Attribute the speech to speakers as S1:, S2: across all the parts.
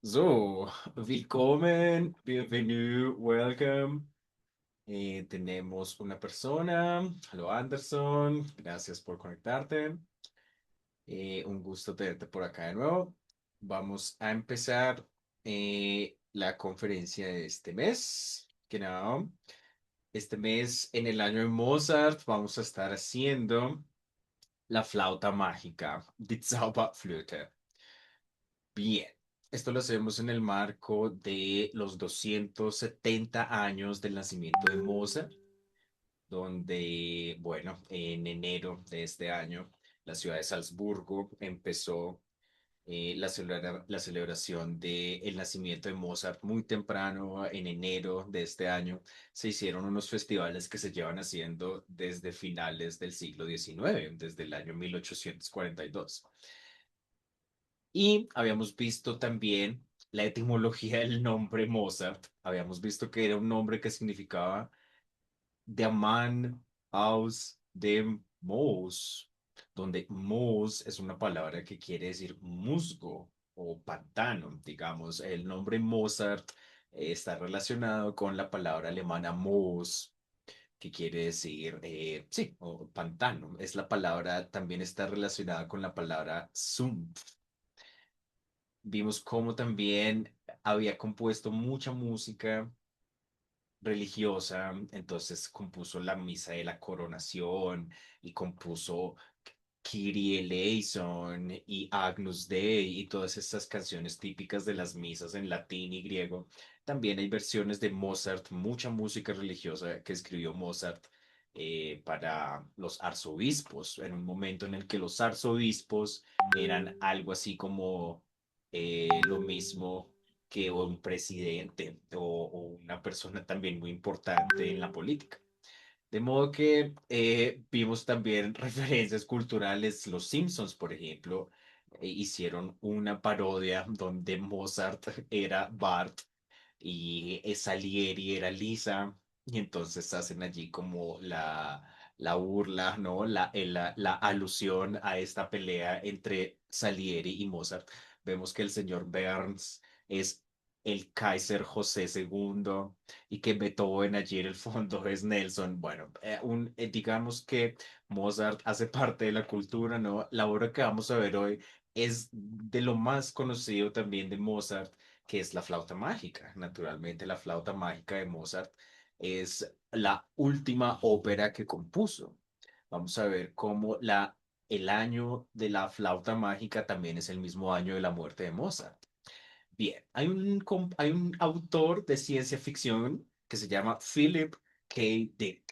S1: So, willkommen, bienvenue, welcome. Tenemos una persona. Hallo Anderson, gracias por conectarte. Un gusto tenerte por acá de nuevo. Vamos a empezar la conferencia de este mes. Genau. Este mes, en el año de Mozart, vamos a estar haciendo la flauta mágica, die Zauberflöte. Bien, esto lo hacemos en el marco de los 270 años del nacimiento de Mozart, donde, bueno, en enero de este año, la ciudad de Salzburgo empezó la celebración del nacimiento de Mozart muy temprano, en enero de este año. Se hicieron unos festivales que se llevan haciendo desde finales del siglo XIX, desde el año 1842. Y habíamos visto también la etimología del nombre Mozart. Habíamos visto que era un nombre que significaba der Mann aus dem Moos, donde Moos es una palabra que quiere decir musgo o pantano, digamos. El nombre Mozart está relacionado con la palabra alemana Moos, que quiere decir, sí, o pantano. Es la palabra, también está relacionada con la palabra Sumpf. Vimos cómo también había compuesto mucha música religiosa, entonces compuso la misa de la coronación y compuso Kyrie eleison y Agnus Dei y todas estas canciones típicas de las misas en latín y griego. También hay versiones de Mozart, mucha música religiosa que escribió Mozart para los arzobispos, en un momento en el que los arzobispos eran algo así como lo mismo que un presidente o una persona también muy importante en la política. De modo que vimos también referencias culturales. Los Simpsons, por ejemplo, hicieron una parodia donde Mozart era Bart y Salieri era Lisa. Y entonces hacen allí como la burla, ¿no? La alusión a esta pelea entre Salieri y Mozart. Vemos que el señor Burns es el Kaiser José II y que Beethoven allí en el fondo es Nelson. Bueno, digamos que Mozart hace parte de la cultura, ¿no? La obra que vamos a ver hoy es de lo más conocido también de Mozart, que es la flauta mágica. Naturalmente, la flauta mágica de Mozart es la última ópera que compuso. Vamos a ver cómo el año de la flauta mágica también es el mismo año de la muerte de Mozart. Bien, hay un autor de ciencia ficción que se llama Philip K. Dick,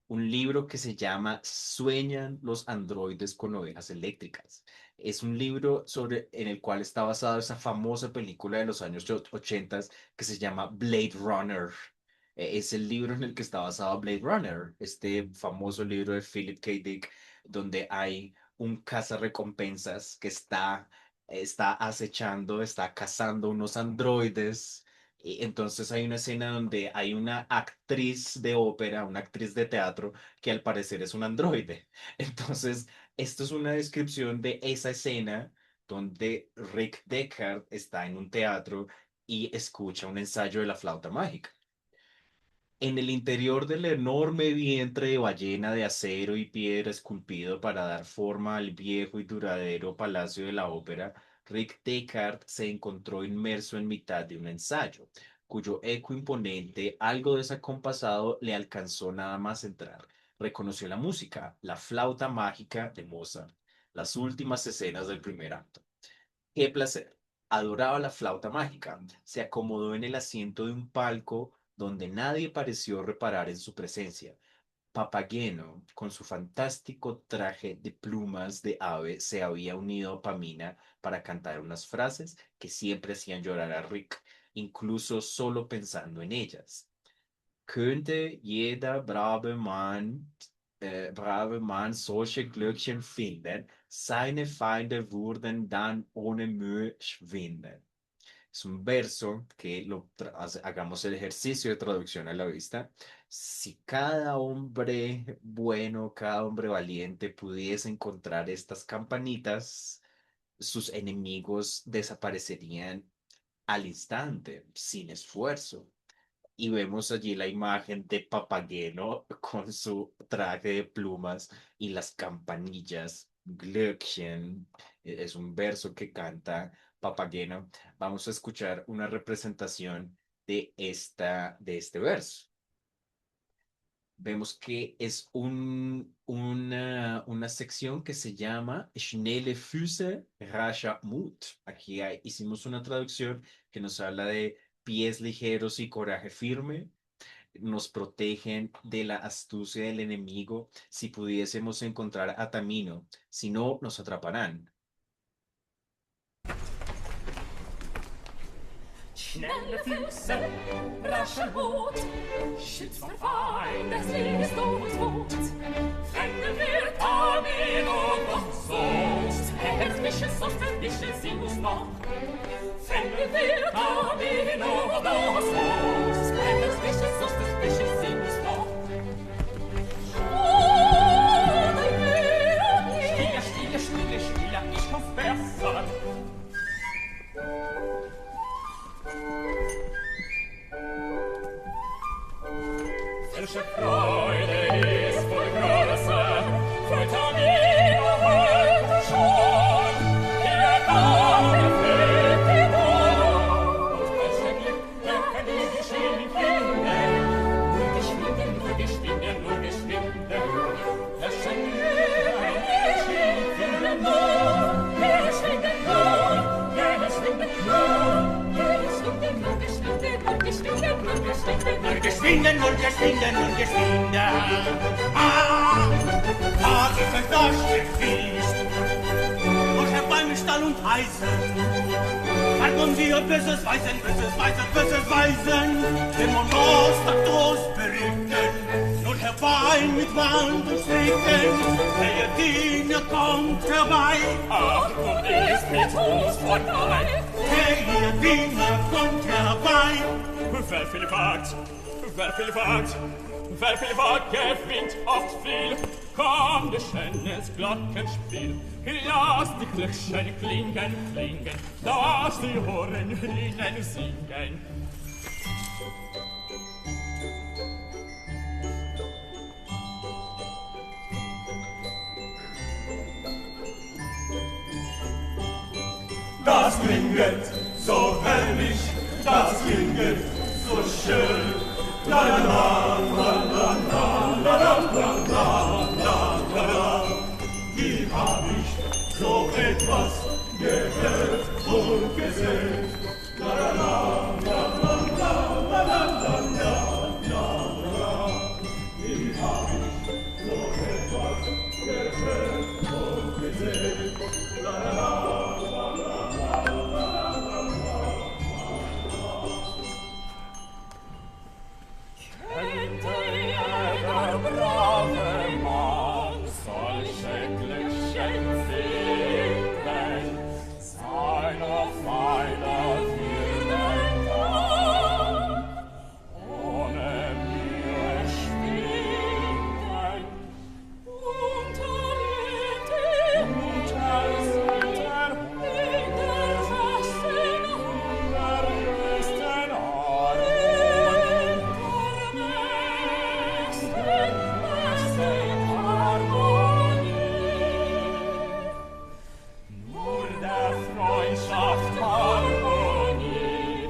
S1: un libro que se llama ¿Sueñan los androides con ovejas eléctricas? Es un libro en el cual está basado esa famosa película de los años 80 que se llama Blade Runner. Es el libro en el que está basado Blade Runner, este famoso libro de Philip K. Dick, donde hay un cazarrecompensas que está acechando, está cazando unos androides. Y entonces hay una escena donde hay una actriz de ópera, una actriz de teatro, que al parecer es un androide. Entonces, esto es una descripción de esa escena donde Rick Deckard está en un teatro y escucha un ensayo de la flauta mágica. En el interior del enorme vientre de ballena de acero y piedra esculpido para dar forma al viejo y duradero Palacio de la Ópera, Rick Deckard se encontró inmerso en mitad de un ensayo, cuyo eco imponente, algo desacompasado, le alcanzó nada más entrar. Reconoció la música, la flauta mágica de Mozart, las últimas escenas del primer acto. ¡Qué placer! Adoraba la flauta mágica. Se acomodó en el asiento de un palco donde nadie pareció reparar en su presencia. Papageno, con su fantástico traje de plumas de ave, se había unido a Pamina para cantar unas frases que siempre hacían llorar a Rick, incluso solo pensando en ellas. Könnte jeder brave Mann solche Glöckchen finden, seine Feinde würden dann ohne Mühe schwinden. Es un verso que hagamos el ejercicio de traducción a la vista. Si cada hombre bueno, cada hombre valiente pudiese encontrar estas campanitas, sus enemigos desaparecerían al instante, sin esfuerzo. Y vemos allí la imagen de Papageno con su traje de plumas y las campanillas. Glöckchen es un verso que canta Papageno. Vamos a escuchar una representación de este verso. Vemos que es una sección que se llama Schnelle Füße, rascher Mut. Aquí hicimos una traducción que nos habla de pies ligeros y coraje firme. Nos protegen de la astucia del enemigo si pudiésemos encontrar a Tamino, si no, nos atraparán.
S2: Schnelle Füße, rascher Mut, schützt vor Feind des Liebesdots. Fremde wird Tamino noch sonst, Herzwische sonst verwische sie muss noch. Fremde wird Tamino noch sonst, Herzwische sonst verwische sie muss noch. Stille, stille, stille, ich kann's besser. Welche Freude ist voll Größe, für Tamino heute schon. Hier kam der Friede Tod, und welche Glück die geschehen finden. Nur geschwinde, nur geschwinde, nur geschwinde. Welche Glück die geschehen finden. Nur geschwinde, nur geschwinde, nur geschwinde, nur geschwinde, nur geschwinde, nur geschwinde.
S3: Nur geschwinde, nur geschwinde. Ah, was ist euch das Gewicht? Durch Herr Bäume, Stall und Eisen. Verkommen wir böses Weisen, böses Weisen, böses Weisen. Dem Monos, Taktos berücken. Nur herein mit Wand und Stricken. Der Diener kommt herbei.
S2: Ach, du bist mit uns vorbei.
S3: Der Diener kommt herbei.
S2: Wer viel wagt, wer viel wagt, wer viel wagt, gewinnt oft viel. Komm, des schönes Glockenspiel. Lass die Glöckchen klingen, klingen. Lass die Ohren ringen, singen.
S3: Das klingt so herrlich, das klingt so schön. La la la la la la la la la la la la. Wie hab ich so etwas gehört und gesehen? La la la la la la la la la la la. Wie hab ich so etwas gehört und gesehen? La la la.
S2: Brave Mann, solche Glöckchen finden, seiner Pfeiler würden dann ohne Mühe schwingen. Unter dem Muttersitter, in der Rassen, der größten nur der Freundschaft Harmonie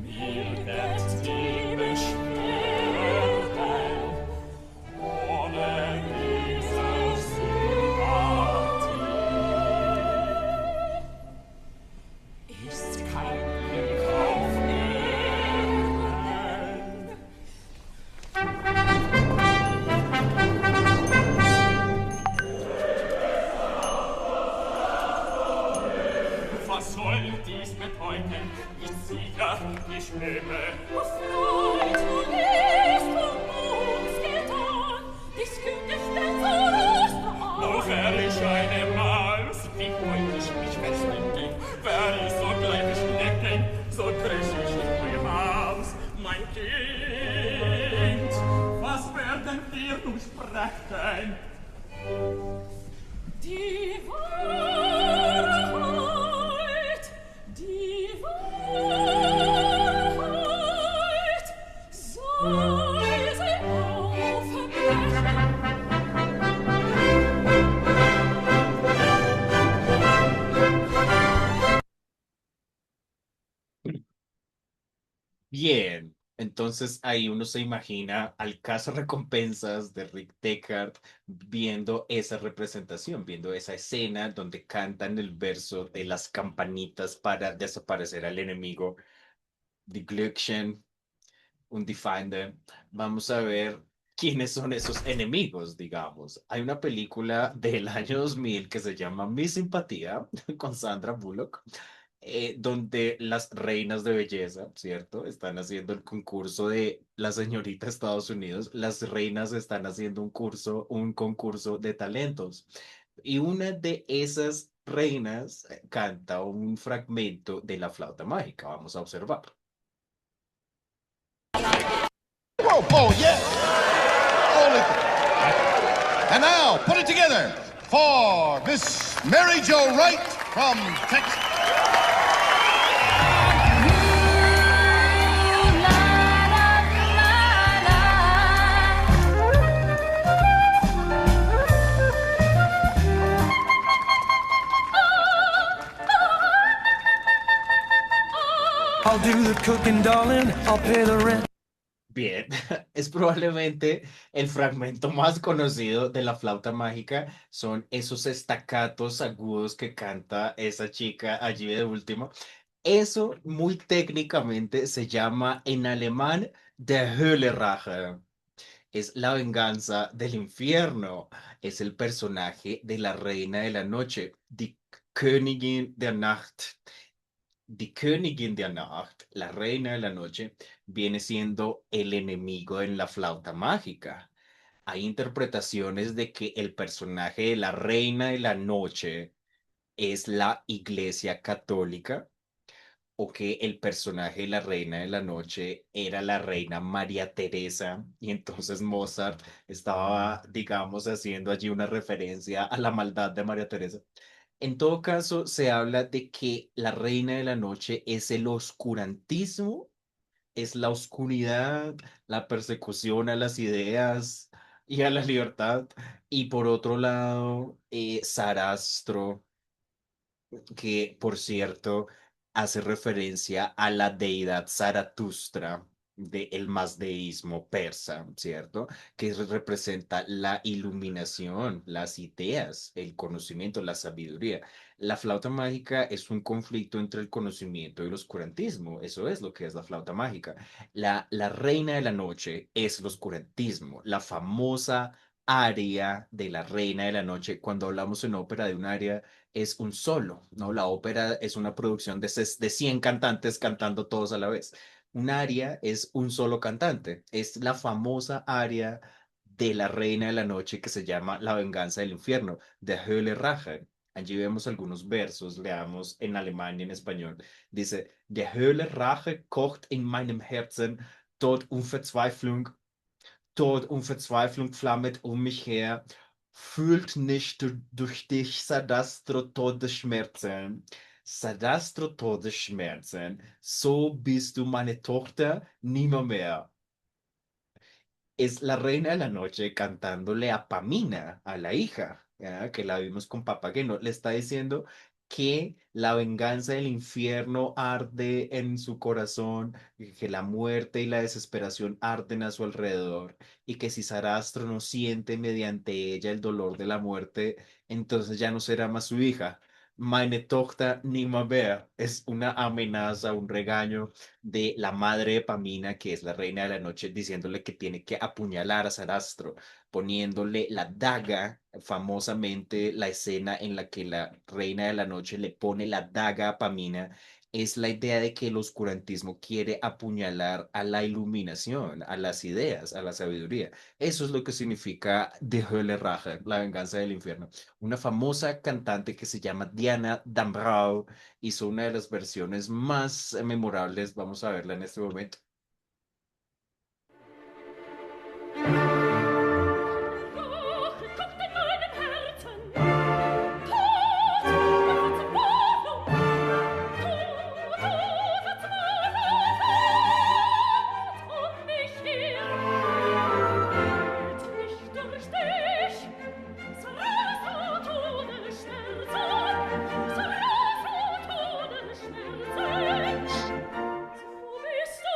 S2: mildert die Beschwerden. Ohne diese Sympathie ist kein Glück auf Erden. Was soll dies bedeuten? Ich sicher, ich nehme. Was Freund du ist um uns getan, dies kündigt den Verlust an. Nur wär ich eine Maus, wie wollt ich mich verstecken? Wär ich so gleich schnecken, so krieg ich in mein Haus, mein Kind. Was werden wir nun sprechen? Die Wahrheit
S1: Bien, entonces ahí uno se imagina al recompensas de Rick Deckard viendo esa representación, viendo esa escena donde cantan el verso de las campanitas para desaparecer al enemigo, Die Glöckchen, Undefined. Vamos a ver quiénes son esos enemigos, digamos. Hay una película del año 2000 que se llama Mi Simpatía con Sandra Bullock, donde las reinas de belleza, ¿cierto? Están haciendo el concurso de la señorita Estados Unidos. Las reinas están haciendo un concurso de talentos. Y una de esas reinas canta un fragmento de la flauta mágica. Vamos a observar.
S4: Whoa, oh, yeah. Holy. And now, put it together for Miss Mary Jo Wright from Texas.
S5: I'll do the cooking, darling. I'll pay the rent.
S1: Bien, es probablemente el fragmento más conocido de la flauta mágica, son esos estacatos agudos que canta esa chica allí de último. Eso muy técnicamente se llama en alemán Der Höhle-Rache. Es la venganza del infierno. Es el personaje de la reina de la noche, Die Königin der Nacht. Die Königin der Nacht, la reina de la noche, viene siendo el enemigo en la flauta mágica. Hay interpretaciones de que el personaje de la reina de la noche es la Iglesia Católica o que el personaje de la reina de la noche era la reina María Teresa y entonces Mozart estaba, digamos, haciendo allí una referencia a la maldad de María Teresa. En todo caso, se habla de que la reina de la noche es el oscurantismo, es la oscuridad, la persecución a las ideas y a la libertad. Y por otro lado, Sarastro, que por cierto hace referencia a la deidad Zaratustra del mazdeísmo persa, ¿cierto? Que representa la iluminación, las ideas, el conocimiento, la sabiduría. La flauta mágica es un conflicto entre el conocimiento y el oscurantismo. Eso es lo que es la flauta mágica. La reina de la noche es el oscurantismo, la famosa aria de la reina de la noche. Cuando hablamos en ópera de un aria, es un solo, ¿no? La ópera es una producción de 100 cantantes cantando todos a la vez. Un aria es un solo cantante, es la famosa aria de la Reina de la Noche que se llama La Venganza del Infierno, de Höhle Rache. Allí vemos algunos versos, leamos en alemán y en español. Dice, Der Höhle Rache kocht in meinem Herzen, Tod und Verzweiflung flammet mich her. Fühlt nicht durch dich, Sadastro, Todesschmerzen. Sadastro, Todesschmerzen. So bist du meine Tochter nimmermehr. Es la reina de la noche cantándole a Pamina, a la hija, ¿ya? Que la vimos con Papageno. Le está diciendo que la venganza del infierno arde en su corazón, y que la muerte y la desesperación arden a su alrededor, y que si Sarastro no siente mediante ella el dolor de la muerte, entonces ya no será más su hija. Meine Tochter nimmermehr es una amenaza, un regaño de la madre de Pamina, que es la reina de la noche, diciéndole que tiene que apuñalar a Sarastro, poniéndole la daga, famosamente la escena en la que la reina de la noche le pone la daga a Pamina, es la idea de que el oscurantismo quiere apuñalar a la iluminación, a las ideas, a la sabiduría. Eso es lo que significa Die Hölle Rache, la venganza del infierno. Una famosa cantante que se llama Diana Dambrau hizo una de las versiones más memorables. Vamos a verla en este momento.
S2: Rache kocht in meinem Herzen. Tod und Verzweiflung. Tod und Verzweiflung mich her. Fühlt nicht durch dich, Sarastro, Todesschmerzen. Sarastro, Todesschmerzen. So bist du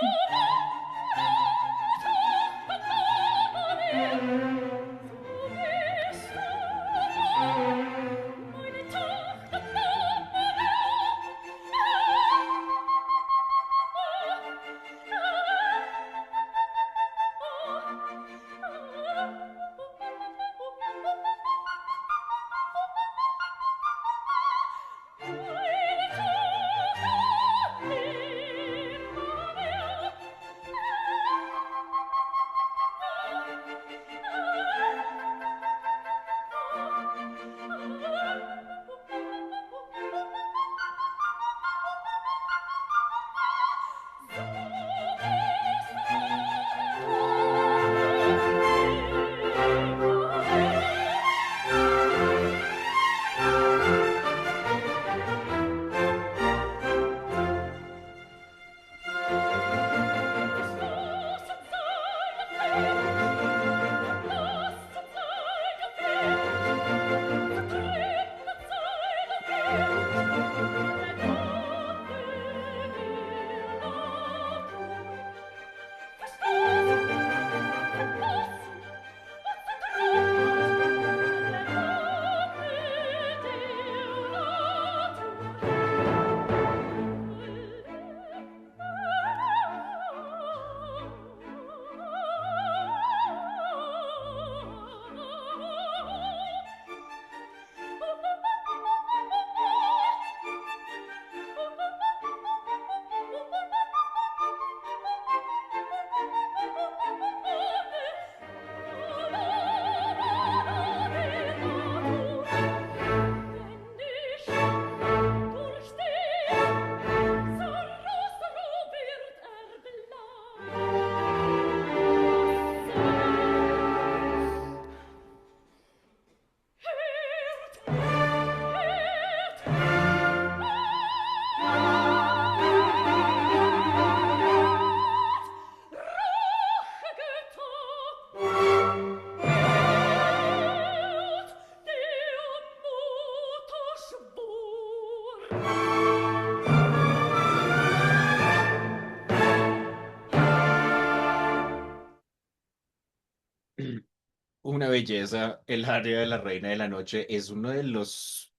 S1: Una belleza, el área de la Reina de la Noche es uno de los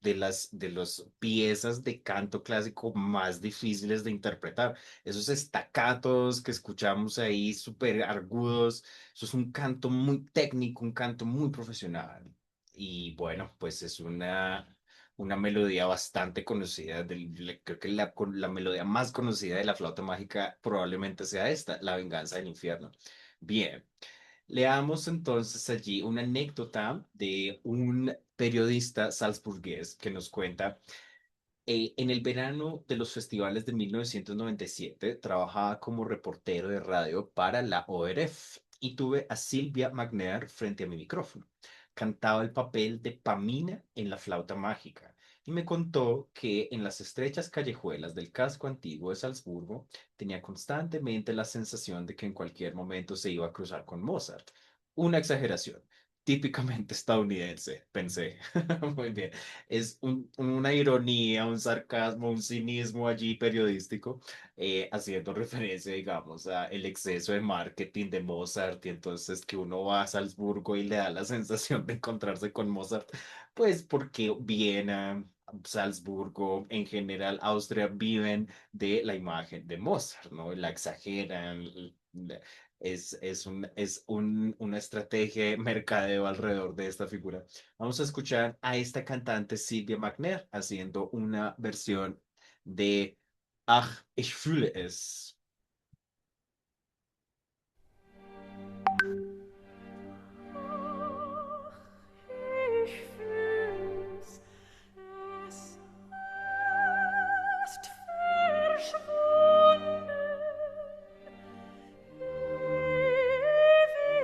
S1: piezas de canto clásico más difíciles de interpretar. Esos estacatos que escuchamos ahí súper agudos, eso es un canto muy técnico, un canto muy profesional. Y bueno, pues es una melodía bastante conocida, creo que la melodía más conocida de la flauta mágica probablemente sea esta, La Venganza del Infierno. Bien. Leamos entonces allí una anécdota de un periodista salzburgués que nos cuenta, en el verano de los festivales de 1997 trabajaba como reportero de radio para la ORF y tuve a Silvia Magner frente a mi micrófono. Cantaba el papel de Pamina en La Flauta Mágica y me contó que en las estrechas callejuelas del casco antiguo de Salzburgo tenía constantemente la sensación de que en cualquier momento se iba a cruzar con Mozart. Una exageración, típicamente estadounidense, pensé. Muy bien. Es una ironía, un sarcasmo, un cinismo allí periodístico, haciendo referencia, digamos, a el exceso de marketing de Mozart y entonces que uno va a Salzburgo y le da la sensación de encontrarse con Mozart, pues porque Viena, Salzburgo, en general Austria viven de la imagen de Mozart, ¿no? La exageran. Una estrategia de mercadeo alrededor de esta figura. Vamos a escuchar a esta cantante Silvia Magner haciendo una versión de Ach, ich fühle es.
S2: Ich fühl's, es ist verschwunden,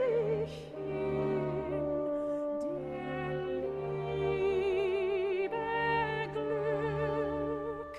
S2: ewig hin, der Liebe Glück.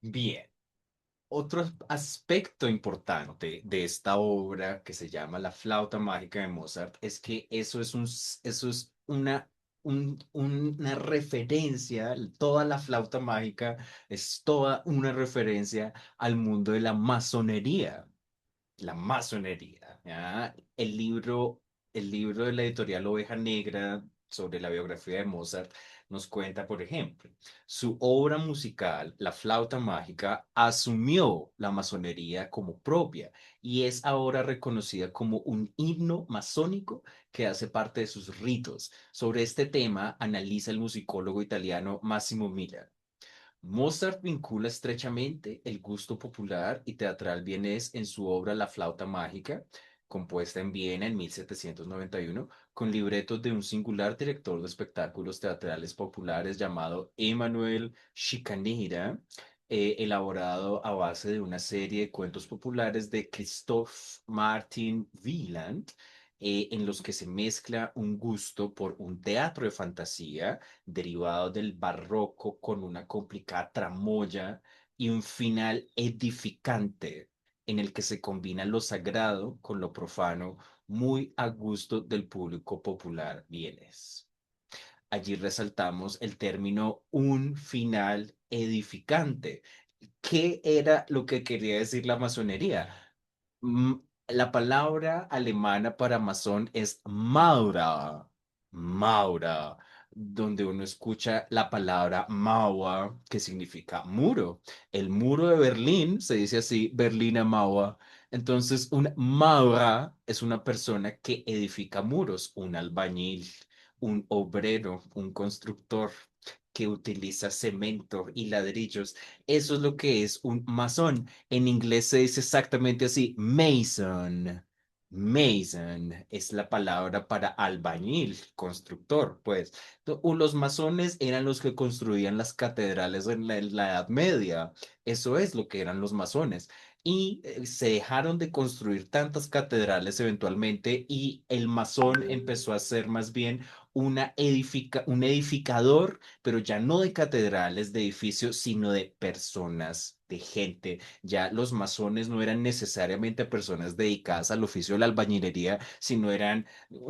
S1: Bien. Otro aspecto importante de esta obra que se llama La flauta mágica de Mozart es que eso es una referencia, toda la flauta mágica es toda una referencia al mundo de la masonería, ¿ya? El libro de la editorial Oveja Negra sobre la biografía de Mozart nos cuenta, por ejemplo, su obra musical, La flauta mágica, asumió la masonería como propia y es ahora reconocida como un himno masónico que hace parte de sus ritos. Sobre este tema analiza el musicólogo italiano Massimo Miller. Mozart vincula estrechamente el gusto popular y teatral vienés en su obra La flauta mágica, compuesta en Viena en 1791, con libretos de un singular director de espectáculos teatrales populares llamado Emanuel Schikaneder, elaborado a base de una serie de cuentos populares de Christoph Martin Wieland, en los que se mezcla un gusto por un teatro de fantasía derivado del barroco con una complicada tramoya y un final edificante en el que se combina lo sagrado con lo profano, muy a gusto del público popular vienes. Allí resaltamos el término un final edificante. ¿Qué era lo que quería decir la masonería? Mm, La palabra alemana para masón es Maura, Maura, donde uno escucha la palabra Mauer, que significa muro. El muro de Berlín se dice así, Berliner Mauer. Entonces, un Maura es una persona que edifica muros, un albañil, un obrero, un constructor que utiliza cemento y ladrillos. Eso es lo que es un masón. En inglés se dice exactamente así, mason. Mason es la palabra para albañil, constructor, pues. Los masones eran los que construían las catedrales en la Edad Media. Eso es lo que eran los masones. Y se dejaron de construir tantas catedrales eventualmente y el masón empezó a ser más bien un edificador, pero ya no de catedrales, de edificios, sino de personas, de gente. Ya los masones no eran necesariamente personas dedicadas al oficio de la albañilería, sino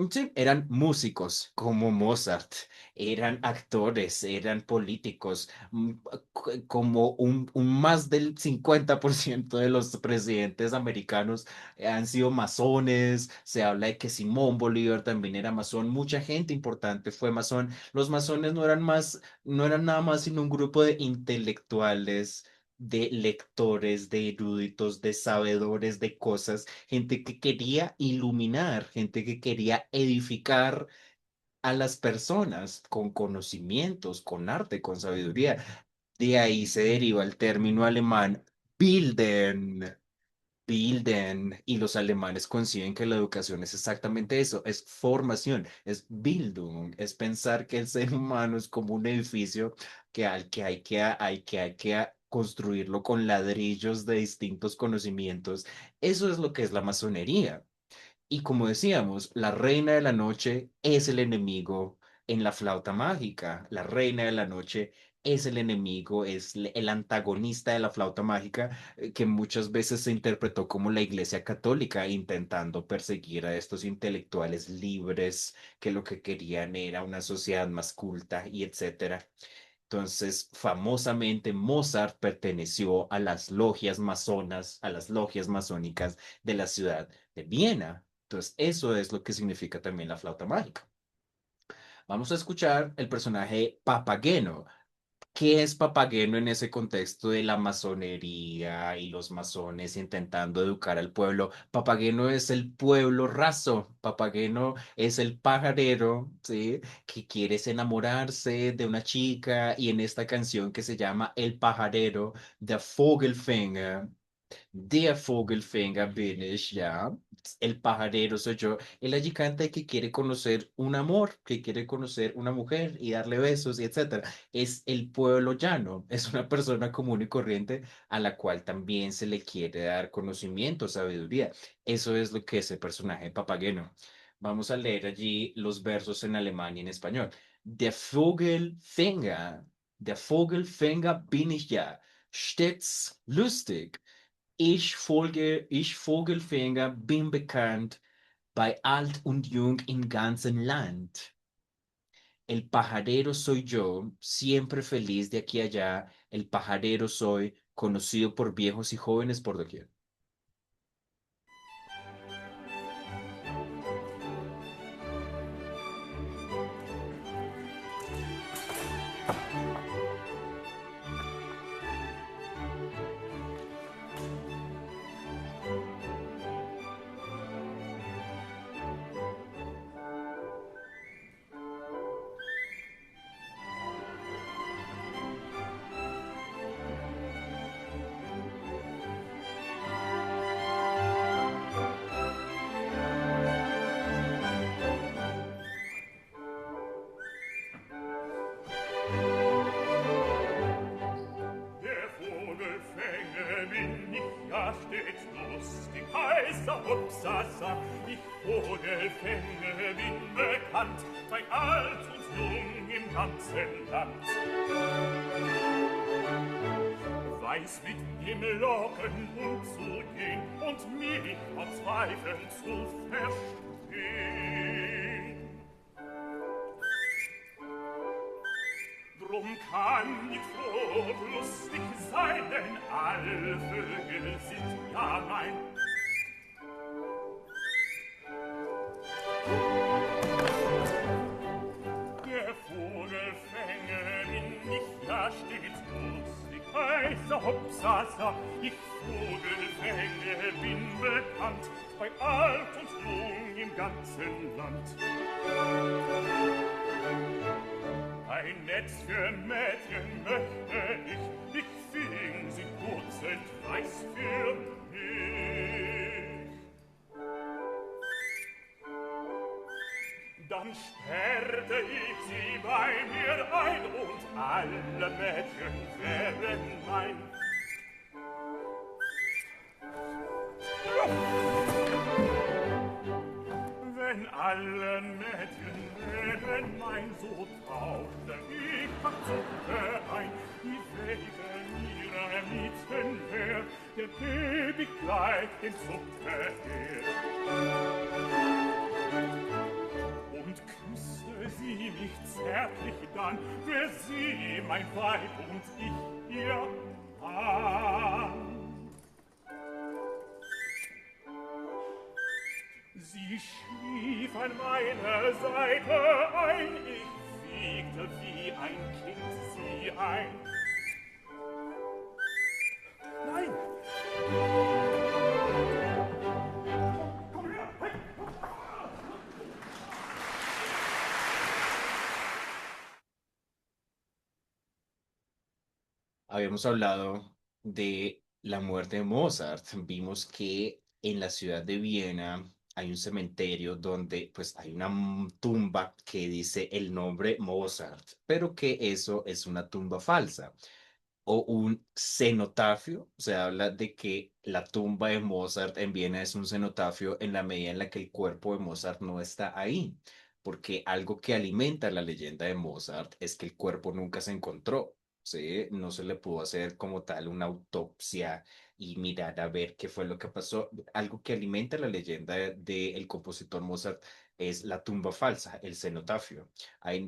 S1: sí, eran músicos como Mozart, eran actores, eran políticos, como un más del 50% de los presidentes americanos han sido masones. Se habla de que Simón Bolívar también era masón, mucha gente importante fue masón. Los masones no eran nada más sino un grupo de intelectuales, de lectores, de eruditos, de sabedores de cosas, gente que quería iluminar, gente que quería edificar a las personas con conocimientos, con arte, con sabiduría. De ahí se deriva el término alemán Bilden. Bilden, y los alemanes conciben que la educación es exactamente eso, es formación, es Bildung, es pensar que el ser humano es como un edificio que hay que construirlo con ladrillos de distintos conocimientos. Eso es lo que es la masonería. Y como decíamos, la reina de la noche es el enemigo en la flauta mágica. La reina de la noche es el enemigo, es el antagonista de la flauta mágica, que muchas veces se interpretó como la Iglesia Católica, intentando perseguir a estos intelectuales libres que lo que querían era una sociedad más culta y etcétera. Entonces, famosamente, Mozart perteneció a las logias masonas, a las logias masónicas de la ciudad de Viena. Entonces, eso es lo que significa también la flauta mágica. Vamos a escuchar el personaje Papageno. ¿Qué es Papageno en ese contexto de la masonería y los masones intentando educar al pueblo? Papageno es el pueblo raso, Papageno es el pajarero, ¿sí? Que quiere enamorarse de una chica y en esta canción que se llama El pajarero, de Vogelfänger. Der Vogelfänger bin ich, ya. El pajarero soy yo. El allí canta que quiere conocer un amor, que quiere conocer una mujer y darle besos y etcétera. Es el pueblo llano, es una persona común y corriente a la cual también se le quiere dar conocimiento, sabiduría. Eso es lo que es el personaje de Papageno. Vamos a leer allí los versos en alemán y en español. Der Vogelfänger. Der Vogelfänger bin ich ja, stets lustig. Ich Vogelfänger bin bekannt bei alt und jung im ganzen Land. El pajarero soy yo, siempre feliz de aquí a allá. El pajarero soy, conocido por viejos y jóvenes por doquier.
S3: Der Vogelfänger bin ich ja stets lustig, heißer Hopsasa. Ich Vogelfänger bin bekannt, bei alt und jung im ganzen Land. Weiß mit dem Locken umzugehen und mich von Zweifeln zu verstehen. Drum kann ich froh lustig sein, denn alle Vögel sind ja mein. Der Vogelfänger bin ich ja stets lustig, heißer Hopsasa. Ich Vogelfänger bin bekannt, bei alt und jung im ganzen Land. Ein Netz für Mädchen möchte ich fing sie dutzend weiß für mich. Dann sperrte ich sie bei mir ein und alle Mädchen wären mein. Wenn alle Mädchen wären mein, so tauchte ich Zucker ein, die wegen ihrer Liebsten her, der Baby gleich den Zucker her. Und küsste sie mich zärtlich dann, wär sie mein Weib und ich ihr Mann. Sie schlief an meiner Seite ein, ich wiegte wie ein Kind sie ein. Nein! Komm her! Hey!
S1: Habíamos hablado de la muerte de Mozart. Vimos que en la ciudad de Viena hay un cementerio donde pues hay una tumba que dice el nombre Mozart, pero que eso es una tumba falsa o un cenotafio. Se habla de que la tumba de Mozart en Viena es un cenotafio en la medida en la que el cuerpo de Mozart no está ahí, porque algo que alimenta la leyenda de Mozart es que el cuerpo nunca se encontró. Sí, no se le pudo hacer como tal una autopsia y mirar a ver qué fue lo que pasó. Algo que alimenta la leyenda del compositor Mozart es la tumba falsa, el cenotafio.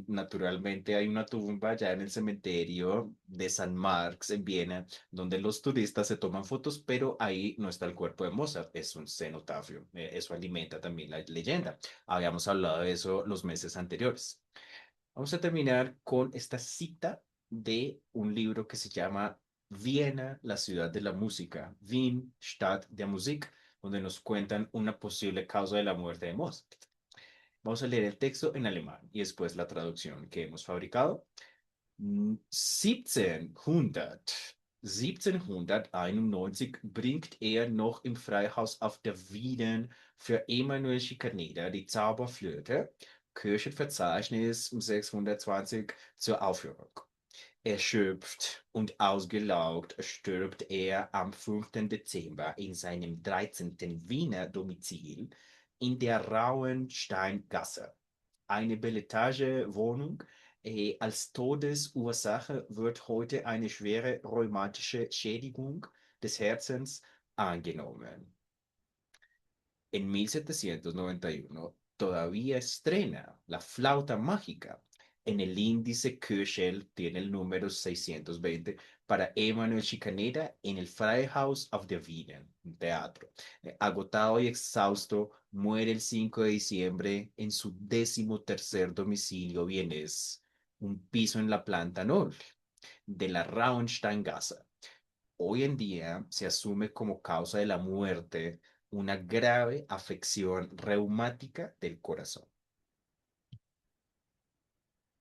S1: Naturalmente hay una tumba ya en el cementerio de San Marx en Viena, donde los turistas se toman fotos, pero ahí no está el cuerpo de Mozart, es un cenotafio. Eso alimenta también la leyenda. Habíamos hablado de eso los meses anteriores. Vamos a terminar con esta cita de un libro que se llama Viena, la ciudad de la música, Wien, Stadt der Musik, donde nos cuentan una posible causa de la muerte de Mozart. Vamos a leer el texto en alemán y después la traducción que hemos fabricado. 1791 bringt er noch im Freihaus auf der Wieden für Emanuel Schikaneder die Zauberflöte, Kirchenverzeichnis 620 zur Aufführung. Erschöpft und ausgelaugt stirbt er am 5. Dezember in seinem 13. Wiener Domizil in der Rauhensteingasse. Eine Beletage-Wohnung Als Todesursache wird heute eine schwere rheumatische Schädigung des Herzens angenommen. En 1791 todavía estrena la flauta mágica. En el índice Köchel tiene el número 620 para Emanuel Schikaneder en el Freihaus auf der Wieden, un teatro. Agotado y exhausto, muere el 5 de diciembre en su 13º domicilio vienés, un piso en la planta noble de la Raunsteingasse. Hoy en día se asume como causa de la muerte una grave afección reumática del corazón.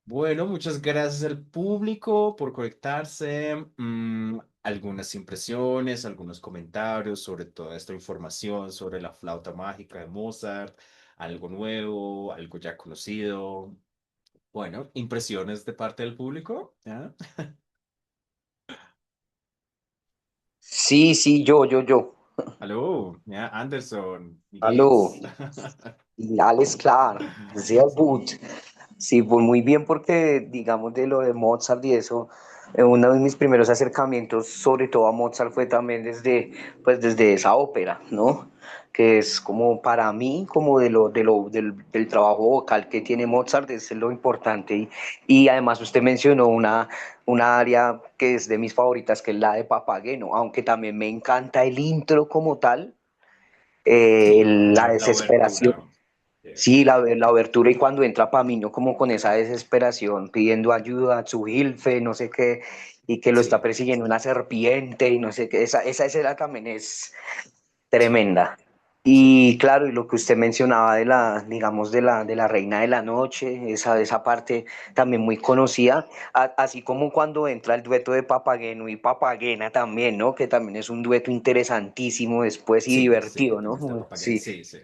S1: Bueno, muchas gracias al público por conectarse. Algunas impresiones, algunos comentarios sobre toda esta información sobre la flauta mágica de Mozart, algo nuevo, algo ya conocido. Bueno, impresiones de parte del público. ¿Ya?
S6: Sí, sí, yo.
S1: Aló, ja, Anderson, wie
S6: Hallo.
S1: geht's?
S6: Y alles klar, sehr gut. Sí, pues muy bien porque, digamos, de lo de Mozart y eso, uno de mis primeros acercamientos, sobre todo a Mozart, fue también desde, pues, desde esa ópera, ¿no? Que es como para mí, como del trabajo vocal que tiene Mozart, es lo importante. Y además usted mencionó una área que es de mis favoritas, que es la de Papageno, aunque también me encanta el intro como tal,
S1: Sí,
S6: la
S1: la
S6: desesperación.
S1: obertura.
S6: Sí, la abertura y cuando entra Pamiño como con esa desesperación, pidiendo ayuda, su Hilfe, no sé qué, y que lo está
S1: Sí,
S6: persiguiendo una serpiente y no sé qué, esa escena también es
S1: sí,
S6: tremenda.
S1: sí.
S6: Y claro, y lo que usted mencionaba de la, digamos, de la Reina de la Noche, esa parte también muy conocida, así como cuando entra el dueto de Papageno y Papagena también, ¿no? Que también es un dueto interesantísimo después y
S1: Sí, sí,
S6: divertido,
S1: tienes de
S6: ¿no?
S1: papagayo.
S6: Sí.
S1: Sí, sí.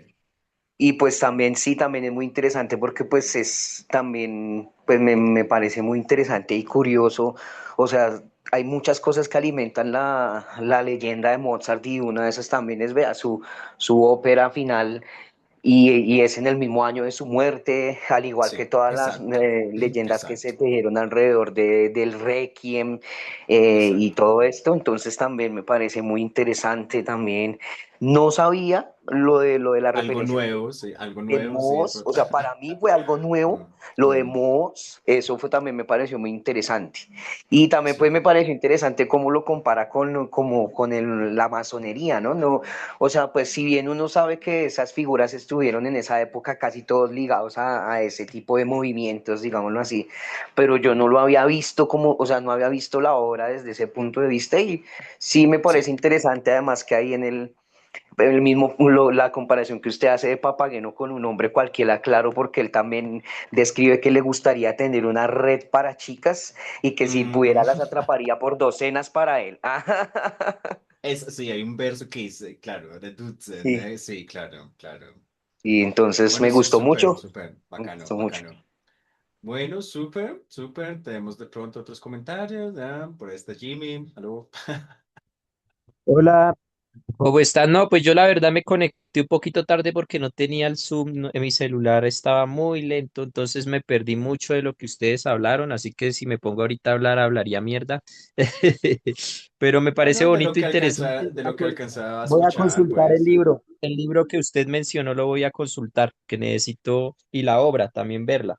S6: Y pues también, sí, también es muy interesante porque pues es también, pues me parece muy interesante y curioso. O sea, hay muchas cosas que alimentan la leyenda de Mozart y una de esas también es, vea, su ópera final y es en el mismo año de su muerte, al igual que
S1: Sí,
S6: todas las
S1: exacto.
S6: leyendas que se
S1: Exacto.
S6: tejieron alrededor del Requiem y
S1: Exacto.
S6: todo esto. Entonces también me parece muy interesante también. No sabía lo de la
S1: Algo
S6: referencia
S1: nuevo, sí, algo
S6: de
S1: nuevo, sí, de
S6: Moss, o
S1: pronto.
S6: sea, para mí fue algo nuevo,
S1: Mm,
S6: lo de
S1: mm,
S6: Moss, eso fue también me pareció muy interesante. Y también pues me
S1: sí.
S6: pareció interesante cómo lo compara con la masonería, ¿no? No, o sea, pues si bien uno sabe que esas figuras estuvieron en esa época casi todos ligados a ese tipo de movimientos, digámoslo así, pero yo no
S1: Mm,
S6: lo había visto como, o sea, no había visto la obra desde ese punto de vista y sí me parece
S1: sí.
S6: interesante además que hay en el mismo, la comparación que usted hace de Papageno con un hombre cualquiera, claro, porque él también describe que le gustaría tener una red para chicas y que si
S1: Ujú.
S6: pudiera las atraparía por docenas para él.
S1: Sí, hay un verso que dice, claro, de Dutzend,
S6: Sí,
S1: sí, claro, claro.
S6: y entonces
S1: Bueno,
S6: me gustó
S1: súper,
S6: mucho,
S1: súper,
S6: me
S1: bacano,
S6: gustó mucho.
S1: bacano. Bueno, súper, súper. Tenemos de pronto otros comentarios, ¿ya? Por ahí está Jimmy, aló.
S7: Hola, ¿cómo estás? No, pues yo la verdad me conecté un poquito tarde porque no tenía el Zoom en mi celular, estaba muy lento, entonces me perdí mucho de lo que ustedes hablaron, así que si me pongo ahorita a hablar, hablaría mierda. Pero me parece
S1: Bueno,
S7: bonito, interesante.
S1: de lo que alcanza a
S7: Voy a
S1: escuchar,
S7: consultar
S1: pues.
S7: el libro que usted mencionó lo voy a consultar, que necesito, y la obra también verla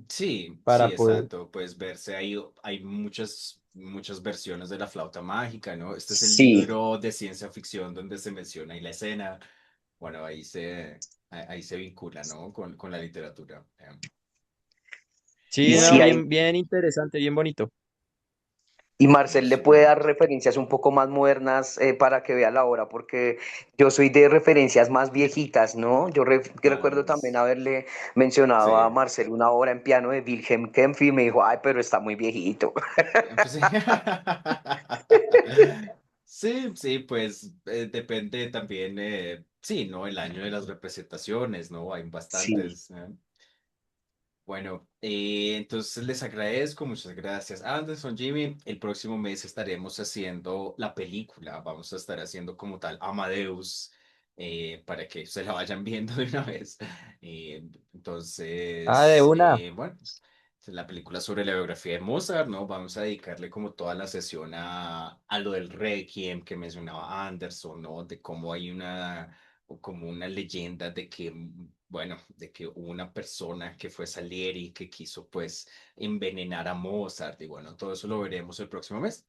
S1: Sí, sí,
S7: para poder.
S1: exacto. Pues verse ahí, hay muchas, muchas versiones de la flauta mágica, ¿no? Este es el
S6: Sí,
S1: libro de ciencia ficción donde se menciona ahí la escena. Bueno, ahí se vincula, ¿no? Con la literatura. Y
S6: y
S7: Sí, no,
S6: sí
S1: bueno,
S6: hay,
S7: bien, bien interesante, bien bonito.
S6: y Marcel le puede
S1: súper.
S6: dar referencias un poco más modernas para que vea la obra, porque yo soy de referencias más viejitas, ¿no? Que
S1: Ah,
S6: recuerdo también haberle mencionado a
S1: sí.
S6: Marcel una obra en piano de Wilhelm Kempff y me dijo, ay, pero está muy viejito.
S1: Pues sí. Sí, sí, pues depende también, sí, ¿no? El año de las representaciones, ¿no? Hay
S6: Sí,
S1: bastantes. Bueno, entonces les agradezco, muchas gracias. Anderson, Jimmy, el próximo mes estaremos haciendo la película, vamos a estar haciendo como tal Amadeus, para que se la vayan viendo de una vez. Eh,
S7: Ah, de
S1: entonces,
S7: una.
S1: bueno. la película sobre la biografía de Mozart, ¿no? Vamos a dedicarle como toda la sesión a lo del Requiem que mencionaba Anderson, ¿no? De cómo hay como una leyenda de que, bueno, de que hubo una persona que fue Salieri que quiso pues envenenar a Mozart y bueno, todo eso lo veremos el próximo mes.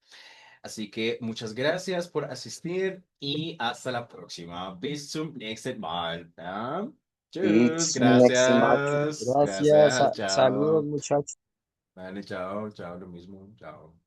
S1: Así que muchas gracias por asistir y hasta la próxima. Bis zum nächsten Mal. ¿Ah? Tschüss,
S6: It's next match.
S1: gracias,
S7: Gracias,
S1: gracias,
S7: saludos
S1: chao.
S7: muchachos.
S1: Vale, chao, chao, lo mismo, chao.